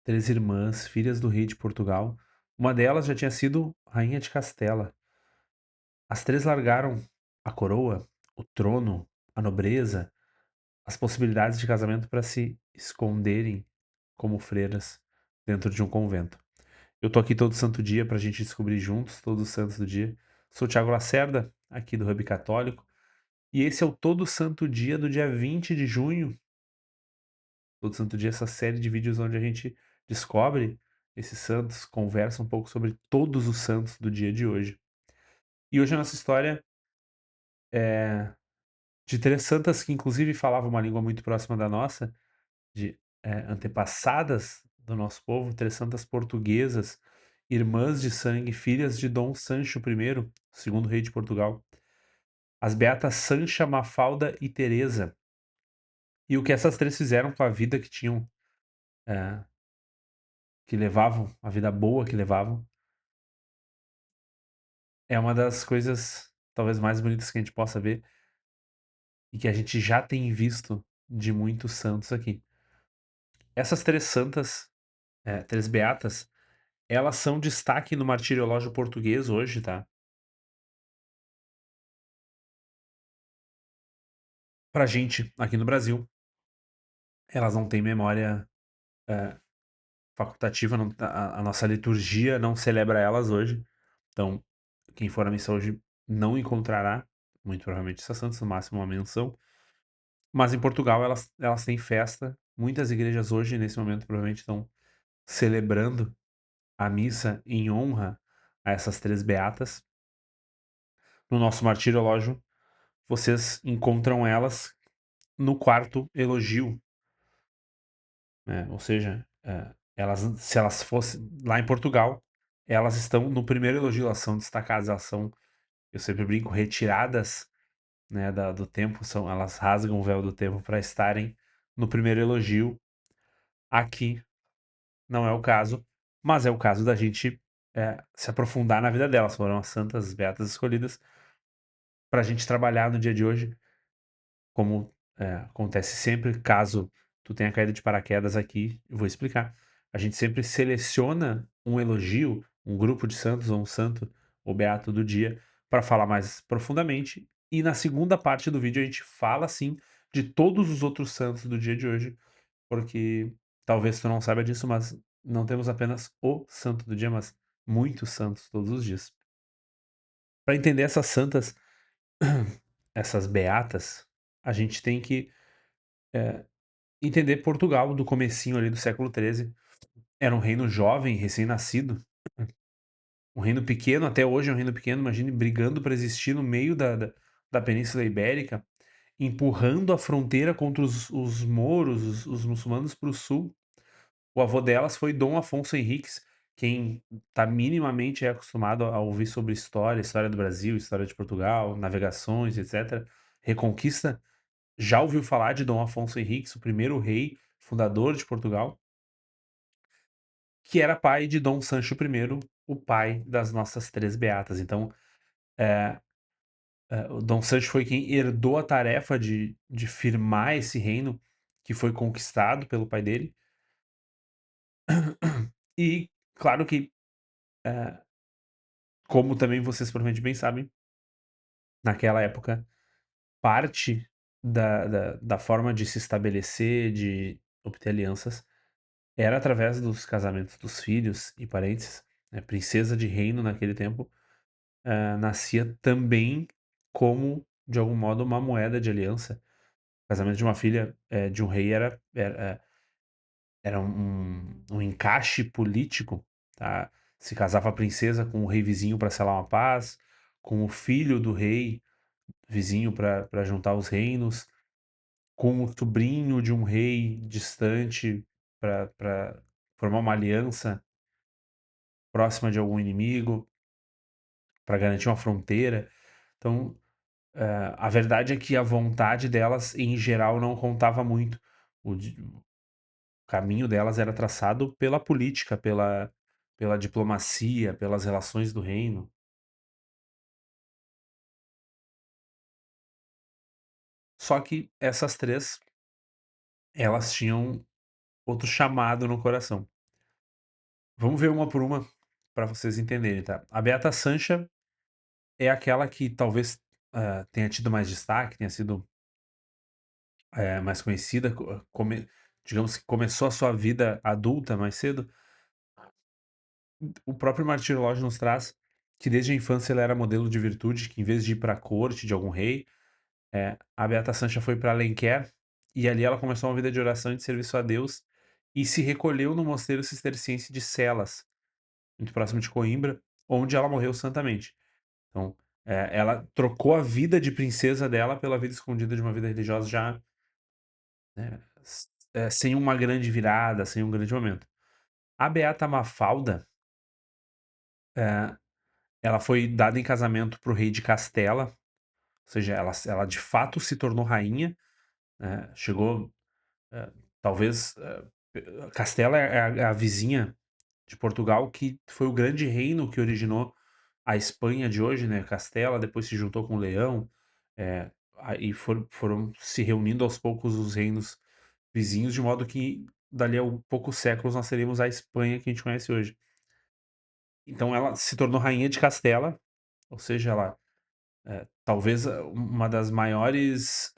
3 irmãs, filhas do rei de Portugal. Uma delas já tinha sido rainha de Castela. As 3 largaram a coroa, o trono, a nobreza, as possibilidades de casamento para se esconderem como freiras dentro de um convento. Eu tô aqui todo santo dia pra gente descobrir juntos todos os santos do dia. Sou o Thiago Lacerda, aqui do Hub Católico, e esse é o Todo Santo Dia do dia 20 de junho. Todo santo dia, essa série de vídeos onde a gente descobre esses santos, conversa um pouco sobre todos os santos do dia de hoje. E hoje a nossa história é de 3 santas que inclusive falavam uma língua muito próxima da nossa, de antepassadas do nosso povo, 3 santas portuguesas, irmãs de sangue, filhas de Dom Sancho I, segundo rei de Portugal, as beatas Sancha, Mafalda e Teresa. E o que essas 3 fizeram com a vida que tinham, eh, que levavam, a vida boa que levavam, é uma das coisas talvez mais bonitas que a gente possa ver e que a gente já tem visto de muitos santos aqui. Essas 3 santas, 3 beatas, elas são destaque no martiriológio português hoje, tá. Pra gente, aqui no Brasil, elas não têm memória, eh, facultativa, não a nossa liturgia não celebra elas hoje, então quem for à missa hoje não encontrará, muito provavelmente, essas santas, no máximo uma menção, mas em Portugal elas têm festa, muitas igrejas hoje, nesse momento, provavelmente estão celebrando a missa em honra a essas 3 beatas. No nosso martiriológio, vocês encontram elas no quarto elogio. Ou seja, elas se elas fossem lá em Portugal, elas estão no primeiro elogio, elas são destacadas, elas são, eu sempre brinco, retiradas, né, da do templo, são elas rasgam o véu do templo para estarem no primeiro elogio. Aqui não é o caso, mas é o caso da gente, se aprofundar na vida delas, foram as santas beatas escolhidas para a gente trabalhar no dia de hoje. Como, acontece sempre, caso tu tenha caído de paraquedas aqui, eu vou explicar. A gente sempre seleciona um elogio, um grupo de santos ou um santo ou beato do dia para falar mais profundamente, e na segunda parte do vídeo a gente fala, sim, de todos os outros santos do dia de hoje, porque talvez tu não saiba disso, mas não temos apenas o santo do dia, mas muitos santos todos os dias. Para entender essas santas, essas beatas, a gente tem que, eh entender Portugal do comecinho ali do século XIII. Era um reino jovem, recém-nascido, um reino pequeno, até hoje é um reino pequeno, imagine brigando para existir no meio da Península Ibérica, empurrando a fronteira contra os mouros, os muçulmanos para o sul. O avô delas foi Dom Afonso Henriques, quem está minimamente acostumado a ouvir sobre história, história do Brasil, história de Portugal, navegações, etc. Reconquista, já ouviu falar de Dom Afonso Henriques, o primeiro rei fundador de Portugal, que era pai de Dom Sancho I, o pai das nossas 3 beatas. Então, eh o Dom Sancho foi quem herdou a tarefa de firmar esse reino que foi conquistado pelo pai dele. E claro que, eh, como também vocês provavelmente bem sabem, naquela época, parte da forma de se estabelecer, de obter alianças, era através dos casamentos dos filhos e parentes, né. Princesa de reino naquele tempo nascia também como, de algum modo, uma moeda de aliança. O casamento de uma filha, de um rei era um encaixe político, tá. Se casava a princesa com o rei vizinho para selar uma paz, com o filho do rei vizinho para juntar os reinos, com o sobrinho de um rei distante para formar uma aliança próxima de algum inimigo, para garantir uma fronteira. Então, a verdade é que a vontade delas, em geral, não contava muito. O caminho delas era traçado pela política, pela diplomacia, pelas relações do reino. Só que essas 3, elas tinham outro chamado no coração. Vamos ver uma por uma para vocês entenderem, tá. A Beata Sancha é aquela que talvez, tenha tido mais destaque, tenha sido, mais conhecida, digamos que começou a sua vida adulta mais cedo. O próprio Martirológio nos traz que desde a infância ela era modelo de virtude, que em vez de ir para a corte de algum rei, a Beata Sancha foi para Alenquer, e ali ela começou uma vida de oração e de serviço a Deus, e se recolheu no mosteiro cisterciense de Celas, muito próximo de Coimbra, onde ela morreu santamente. Então, ela trocou a vida de princesa dela pela vida escondida de uma vida religiosa já, sem uma grande virada, sem um grande momento. A Beata Mafalda, eh, ela foi dada em casamento para o rei de Castela, ou seja, ela de fato se tornou rainha, chegou, eh, talvez, Castela é a vizinha de Portugal, que foi o grande reino que originou a Espanha de hoje, né, Castela, depois se juntou com Leão, aí foram se reunindo aos poucos os reinos vizinhos, de modo que dali a poucos séculos nós teríamos a Espanha que a gente conhece hoje. Então ela se tornou rainha de Castela, ou seja, ela, talvez uma das maiores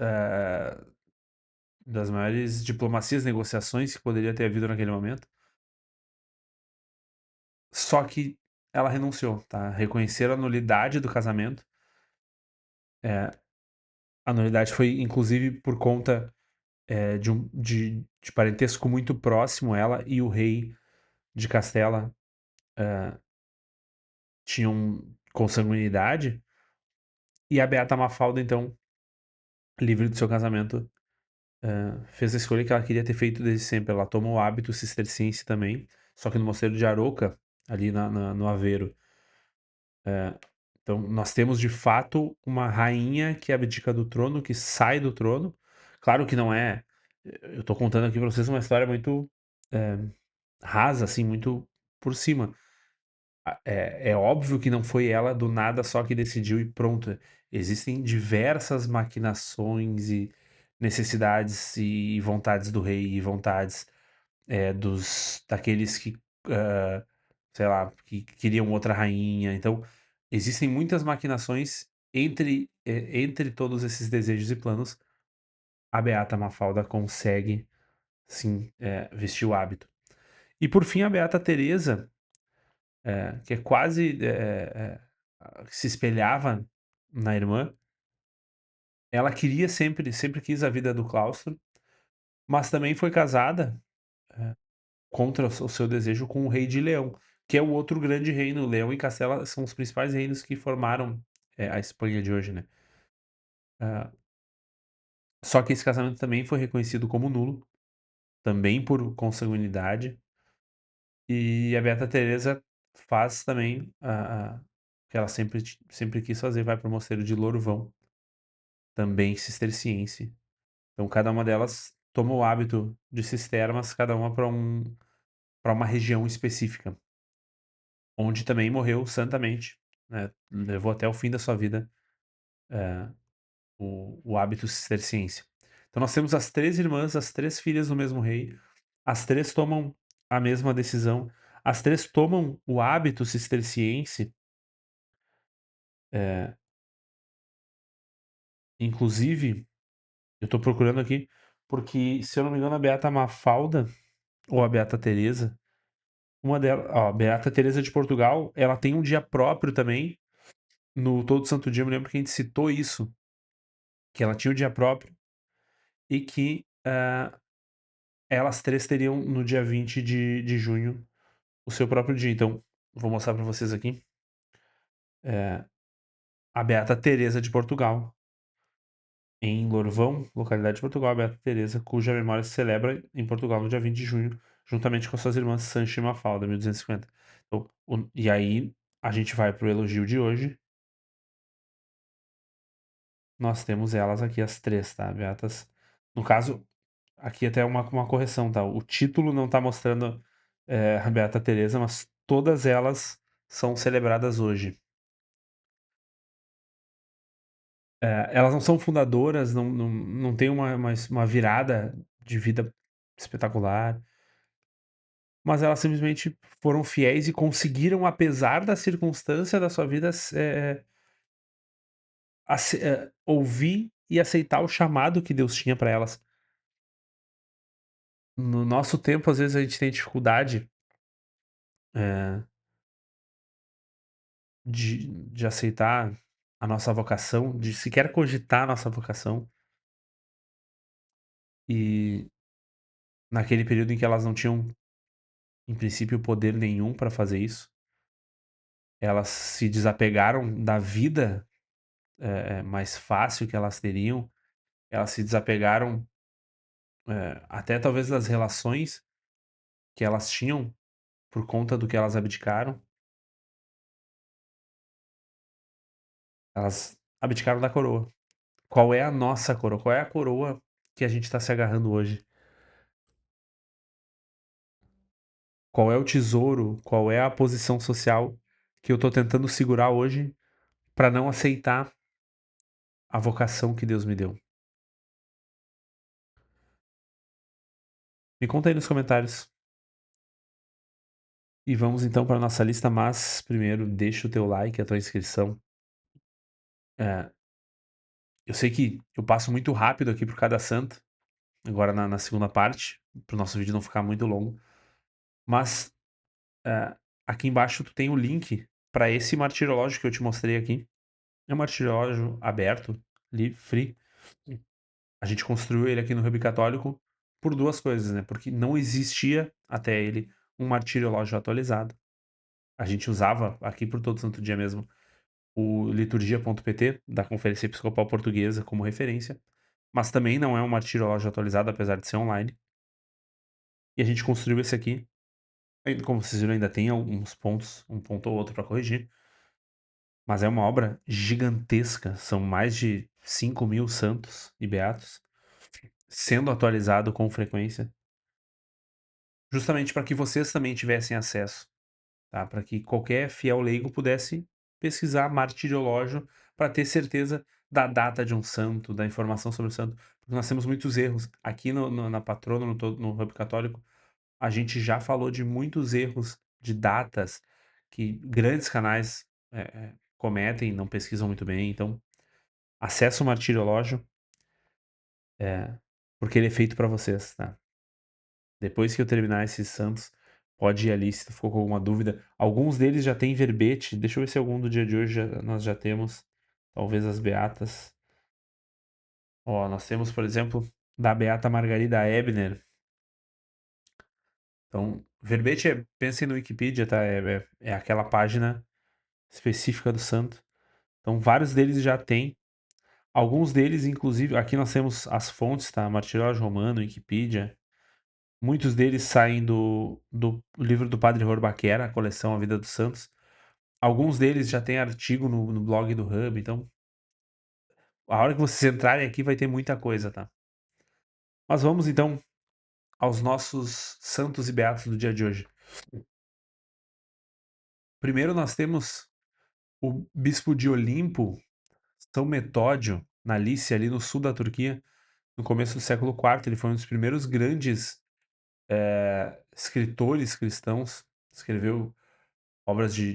diplomacias, negociações que poderia ter havido naquele momento, só que ela renunciou, tá? Reconheceram a nulidade do casamento, eh, a nulidade foi inclusive por conta, de parentesco muito próximo, ela e o rei de Castela, tinham consanguinidade, e a Beata Mafalda então, livre do seu casamento, fez a escolha que ela queria ter feito desde sempre. Ela toma o hábito cisterciense também, só que no mosteiro de Aroca, ali no Aveiro. Então, nós temos de fato uma rainha que abdica do trono, que sai do trono. Claro que não é. Eu tô contando aqui pra vocês uma história muito eh, rasa, assim, muito por cima. É óbvio que não foi ela do nada só que decidiu e pronto. Existem diversas maquinações e necessidades e vontades do rei e vontades, daqueles que, hã, sei lá, que queriam outra rainha. Então, existem muitas maquinações entre todos esses desejos e planos, a Beata Mafalda consegue sim, vestir o hábito. E por fim a Beata Teresa, que é quase, que se espelhava na irmã, ela queria sempre quis a vida do claustro, mas também foi casada, contra o seu desejo com o rei de Leão, que é o outro grande reino. Leão e Castela são os principais reinos que formaram, a Espanha de hoje, né. Ah, só que esse casamento também foi reconhecido como nulo, também por consanguinidade, e a Beata Teresa faz também a o que ela sempre quis fazer, vai para o mosteiro de Lourvão, também cisterciense. Então cada uma delas toma o hábito de cister, mas cada uma para uma região específica, onde também morreu santamente, né, levou até o fim da sua vida, eh, o hábito cisterciense. Então nós temos as 3 irmãs, as 3 filhas do mesmo rei, as 3 tomam a mesma decisão, as 3 tomam o hábito cisterciense, eh, inclusive, eu tô procurando aqui, porque se eu não me engano a Beata Mafalda ou a Beata Teresa, uma delas, ó, a Beata Teresa de Portugal, ela tem um dia próprio também, no Todo Santo Dia. Eu me lembro que a gente citou isso, que ela tinha o dia próprio e que, elas 3 teriam no dia 20 de junho o seu próprio dia. Então, vou mostrar para vocês aqui, eh, a Beata Teresa de Portugal, em Lourvão, localidade de Portugal, a Beata Teresa, cuja memória se celebra em Portugal no dia 20 de junho, juntamente com suas irmãs Sancha e Mafalda, 1250. Então, e aí a gente vai para o elogio de hoje, nós temos elas aqui as 3, tá, beatas, no caso, aqui até uma correção, tá, o título não tá mostrando, a Beata Teresa, mas todas elas são celebradas hoje. Elas não são fundadoras, não tem uma virada de vida espetacular, mas elas simplesmente foram fiéis e conseguiram, apesar da circunstância da sua vida, ouvir e aceitar o chamado que Deus tinha para elas. No nosso tempo, às vezes, a gente tem dificuldade, eh, de aceitar a nossa vocação, de sequer cogitar a nossa vocação, e naquele período em que elas não tinham, em princípio, poder nenhum para fazer isso, elas se desapegaram da vida, mais fácil que elas teriam, elas se desapegaram, até talvez das relações que elas tinham por conta do que elas abdicaram, elas abdicaram da coroa. Qual é a nossa coroa? Qual é a coroa que a gente está se agarrando hoje? Qual é o tesouro? Qual é a posição social que eu estou tentando segurar hoje para não aceitar a vocação que Deus me deu? Me conta aí nos comentários. E vamos então para nossa lista, mas primeiro deixa o teu like, a tua inscrição. É, eu sei que eu passo muito rápido aqui por cada santo, agora na segunda parte, para o nosso vídeo não ficar muito longo, mas aqui embaixo tu tem o link para esse martirológio que eu te mostrei aqui. É um martirológio aberto, livre, free. A gente construiu ele aqui no Hub Católico por duas coisas, né? Porque não existia até ele um martirológio atualizado. A gente usava aqui por todo santo dia mesmo o liturgia.pt da Conferência Episcopal Portuguesa como referência, mas também não é um martirológio atualizado, apesar de ser online. E a gente construiu esse aqui. Como vocês viram, ainda tem alguns pontos, um ponto ou outro para corrigir, mas é uma obra gigantesca. São mais de 5.000 santos e beatos sendo atualizado com frequência, justamente para que vocês também tivessem acesso, tá? Para que qualquer fiel leigo pudesse pesquisar martiriológio para ter certeza da data de um santo, da informação sobre o santo, porque nós temos muitos erros. Aqui na Patrono, no Hub Católico, a gente já falou de muitos erros de datas que grandes canais cometem, não pesquisam muito bem. Então, acesse o martiriológio, porque ele é feito para vocês, tá? Depois que eu terminar esses santos, pode ir ali se tu ficou com alguma dúvida. Alguns deles já tem verbete. Deixa eu ver se algum do dia de hoje nós já temos. Talvez as beatas. Ó, nós temos, por exemplo, da beata Margarida Ebner. Então, verbete pensem no Wikipedia, tá? É aquela página específica do santo. Então, vários deles já tem. Alguns deles, inclusive, aqui nós temos as fontes, tá? Martirólogo Romano, Wikipedia. Muitos deles saem do livro do Padre Horbaquera, a coleção A Vida dos Santos. Alguns deles já tem artigo no blog do Hub, então a hora que vocês entrarem aqui vai ter muita coisa, tá? Mas vamos então aos nossos santos e beatos do dia de hoje. Primeiro nós temos o bispo de Olimpo, São Metódio, na Lícia, ali no sul da Turquia, no começo do século IV. Ele foi um dos primeiros grandes escritores cristãos. Escreveu obras de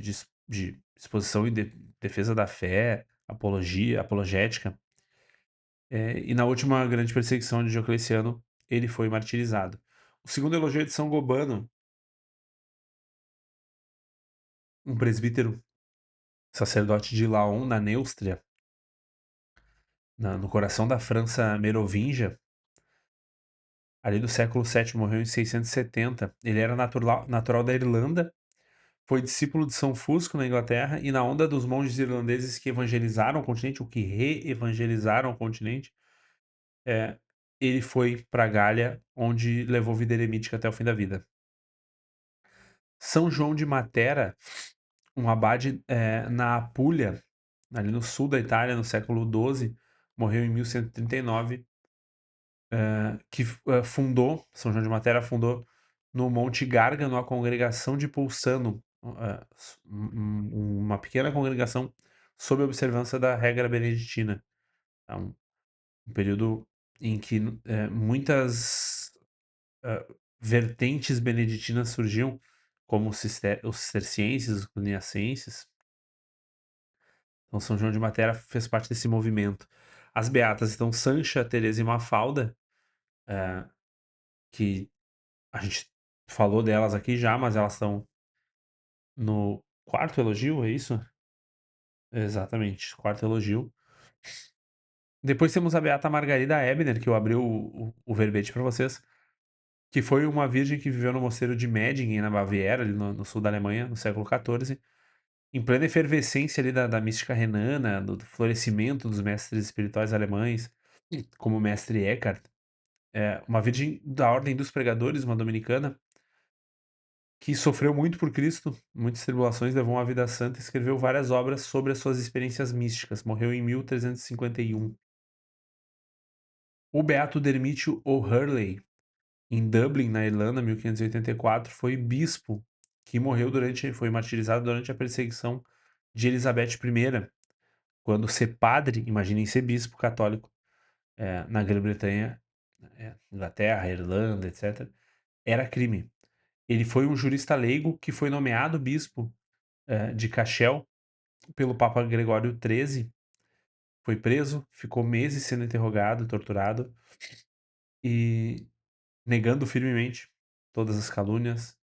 exposição e defesa da fé, apologia, apologética. E na última grande perseguição de Diocleciano, ele foi martirizado. O segundo elogio é de São Gobano, um presbítero sacerdote de Laon, na Neustria, no coração da França merovingia, ali do século VII, morreu em 670. Ele era natural da Irlanda, foi discípulo de São Fusco na Inglaterra e na onda dos monges irlandeses que evangelizaram o continente, ou que re-evangelizaram o continente, é, ele foi para Gália, onde levou vida eremítica até o fim da vida. São João de Matera, um abade na Apulia, ali no sul da Itália, no século XII, morreu em 1139, que fundou, São João de Matera fundou no Monte Gárgano a congregação de Pulsano, uma pequena congregação sob a observância da regra beneditina. É um período em que muitas vertentes beneditinas surgiam, como os cistercienses, os cluniacenses. Então São João de Matera fez parte desse movimento. As beatas, então, Sancha, Teresa e Mafalda, eh, que a gente falou delas aqui já, mas elas estão no quarto elogio, é isso? Exatamente, quarto elogio. Depois temos a beata Margarida Ebner, que eu abri o verbete para vocês, que foi uma virgem que viveu no mosteiro de Medingen, na Baviera, ali no sul da Alemanha, no século XIV, em plena efervescência ali da mística renana, do florescimento dos mestres espirituais alemães, como o mestre Eckhart. É uma virgem da Ordem dos Pregadores, uma dominicana, que sofreu muito por Cristo, muitas tribulações, levou uma vida santa e escreveu várias obras sobre as suas experiências místicas. Morreu em 1351. O beato Dermítio O'Hurley, em Dublin, na Irlanda, 1584, foi bispo que foi martirizado durante a perseguição de Elizabeth I, quando ser padre, imaginem ser bispo católico, na Grã-Bretanha, Inglaterra, Irlanda, etc., era crime. Ele foi um jurista leigo que foi nomeado bispo de Cashel pelo Papa Gregório XIII, foi preso, ficou meses sendo interrogado, torturado e negando firmemente todas as calúnias,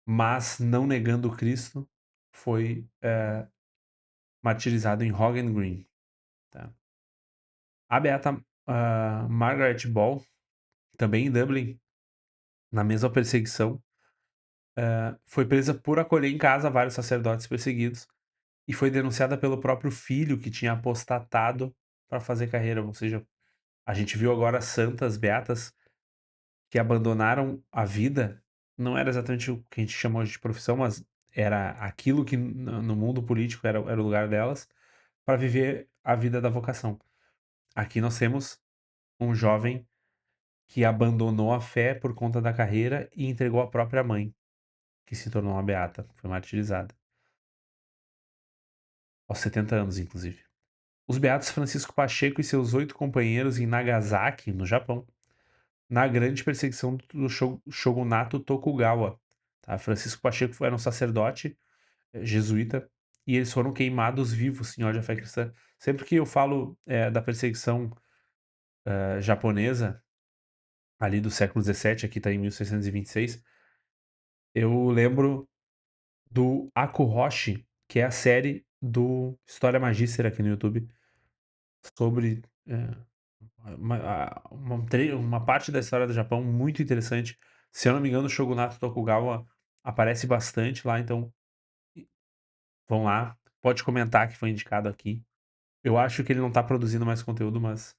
mas não negando Cristo, foi martirizado em Hogan Green. Tá? A beata Margaret Ball, também em Dublin, na mesma perseguição, foi presa por acolher em casa vários sacerdotes perseguidos e foi denunciada pelo próprio filho que tinha apostatado para fazer carreira. Ou seja, a gente viu agora santas beatas que abandonaram a vida, não era exatamente o que a gente chama hoje de profissão, mas era aquilo que no mundo político era o lugar delas, para viver a vida da vocação. Aqui nós temos um jovem que abandonou a fé por conta da carreira e entregou a própria mãe, que se tornou uma beata, foi martirizada. Aos 70 anos, inclusive. Os beatos Francisco Pacheco e seus 8 companheiros em Nagasaki, no Japão, na grande perseguição do shogunato Tokugawa. Tá? Francisco Pacheco era um sacerdote jesuíta e eles foram queimados vivos em ódio à fé cristã. Sempre que eu falo da perseguição japonesa, ali do século XVII, aqui está em 1626, eu lembro do Akuhoshi, que é a série do História Magíster aqui no YouTube, sobre uma parte da história do Japão muito interessante. Se eu não me engano, o Shogunato Tokugawa aparece bastante lá, então vão lá. Pode comentar que foi indicado aqui. Eu acho que ele não tá produzindo mais conteúdo, mas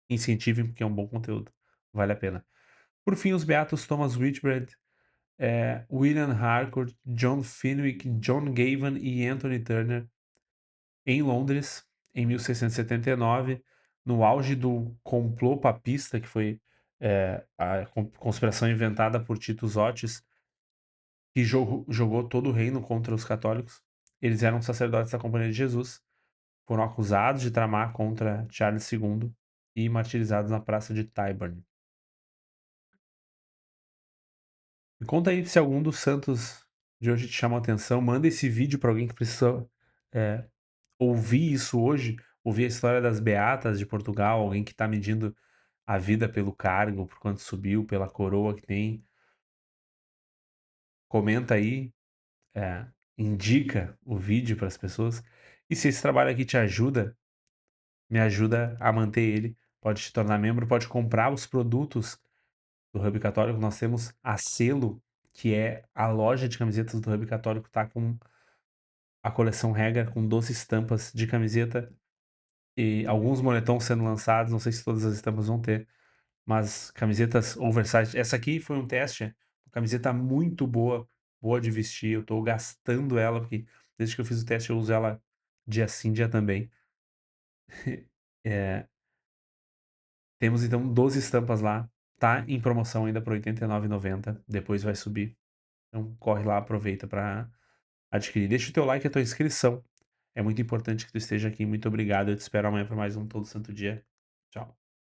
incentivem porque é um bom conteúdo. Vale a pena. Por fim, os beatos Thomas Whitbread, William Harcourt, John Fenwick, John Gavin e Anthony Turner, em Londres, em 1679, no auge do complô papista, que foi a conspiração inventada por Titus Otis, que jogou todo o reino contra os católicos. Eles eram sacerdotes da Companhia de Jesus, foram acusados de tramar contra Charles II e martirizados na praça de Tyburn. Me conta aí se algum dos santos de hoje te chamou a atenção. Manda esse vídeo para alguém que precisa é, ouvir isso hoje, ouvir a história das beatas de Portugal, alguém que está medindo a vida pelo cargo, por quanto subiu, pela coroa que tem. Comenta aí, indica o vídeo para as pessoas. E se esse trabalho aqui te ajuda, me ajuda a manter ele. Pode te tornar membro, pode comprar os produtos do Hub Católico. Nós temos a Selo, que é a loja de camisetas do Hub Católico, tá com a coleção Regra, com 12 estampas de camiseta e alguns moletons sendo lançados. Não sei se todas as estampas vão ter, mas camisetas oversize. Essa aqui foi um teste, uma camiseta muito boa, boa de vestir. Eu tô gastando ela, porque desde que eu fiz o teste eu uso ela dia sim, dia também. É, temos então 12 estampas lá. Tá em promoção ainda por R$ 89,90. Depois vai subir. Então corre lá, aproveita para adquirir. Deixa o teu like e a tua inscrição. É muito importante que tu esteja aqui. Muito obrigado. Eu te espero amanhã para mais um Todo Santo Dia.